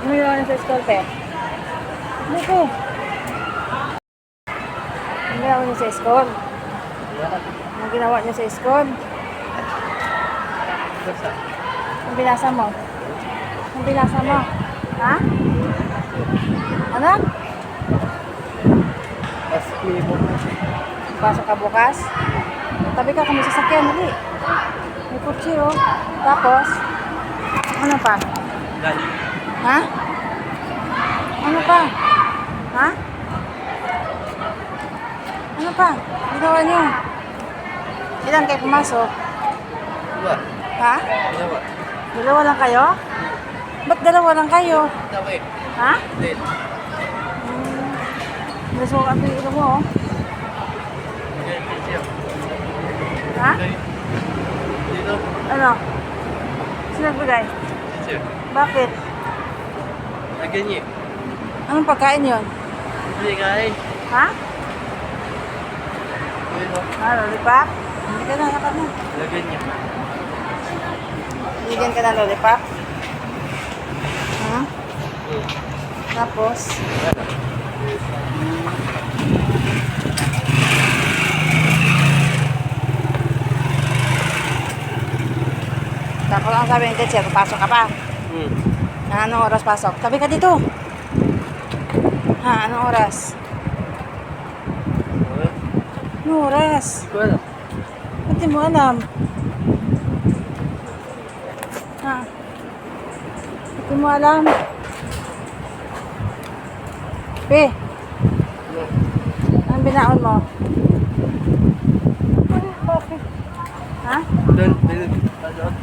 Ano ginawa niyo sa school, pe? Ano ko? Ano ginawa niyo sa school? Ano ginawa niyo sa school? Ang binasa mo? Ang binasa mo? Ha? Ano? Pasok ka bukas? Tabi ka kung may sasakyan, hindi. May kutsi, oh. Tapos, ano pa? Ha? Ano pa? Ha? Ano pa? Ginawa niyo? Ilan kayo pumasok? Dua. Ha? Dalawa. Dalawa lang kayo? Ba't dalawa lang kayo? Tawi. Ha? Din. Nasukat yung ilo mo, oh. Ha? Dito. Ano? Sino nagbigay? Teacher. Bakit? Lagyan niyo. Anong pagkain yun? Hindi kain. Ha? Dito. Lollipop? Hindi ka na, nakad na. Lagyan niyo. Bigyan ka ng lollipop? Ha? Hmm. Tapos? Tapos ang sabi ng teacher, pasok ka pa. Hmm. Anong oras pasok? Tabi ka dito. Ha, anong oras? Anong oras? Hindi ko alam. Ba't di mo alam? Ha? Ba't di mo alam? Pe, anong binaon mo? Bakit? Ha? Doon. Doon.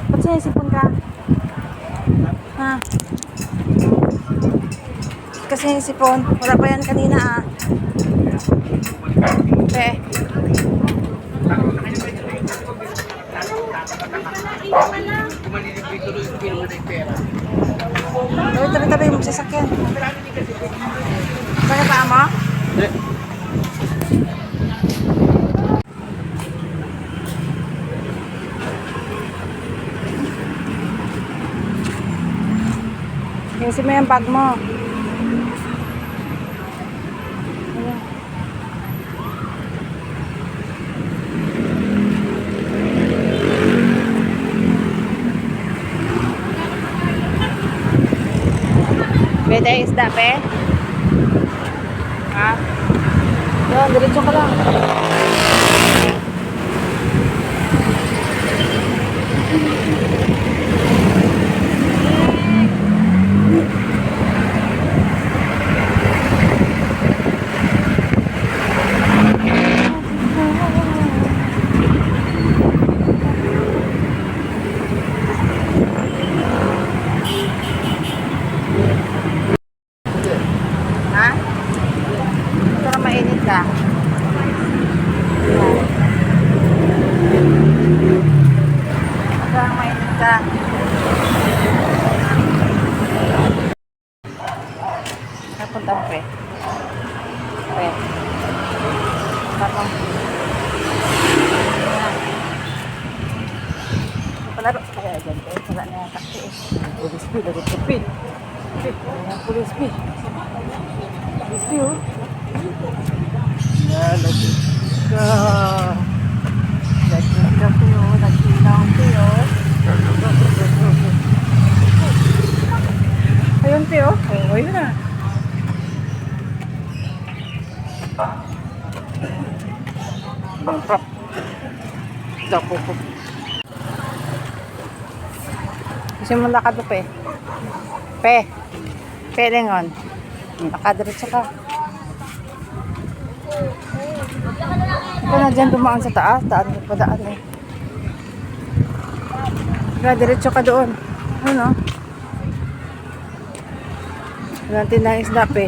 Ba't sinisipon ka? Ha? Kasi sinisipon. Wala pa yan kanina, ah. Pe. Tabi mo sa sasakyan. Kaya pa mo? Hindi. Ayusin mo yung bag mo. Ayan. Pwede isda, pe? Ha? Yan, diretso ka lang. Ha? Para mainit ka. Para mainit ka. Napunta mo, pre. Pre. Tapos. Palaro. Kaya dyan, pre. Wala na yung taksi, eh. Pulis P, lagit ko P. Pulis P. Pulis P, oh. Yan. Lagyan. Lagit ka P, oh. Lagit lang P, oh. Ayun, P, oh. Oh, ayun na. Prop. Dapo po. Kasi mo lakad mo, pe. Pe. Pe, lingon. Nakadiretso ka. Ito na dyan dumaan sa taas. Daan ka pa daan, eh. Nakadiretso ka doon. Ano, no? Walang tindang isda, pe.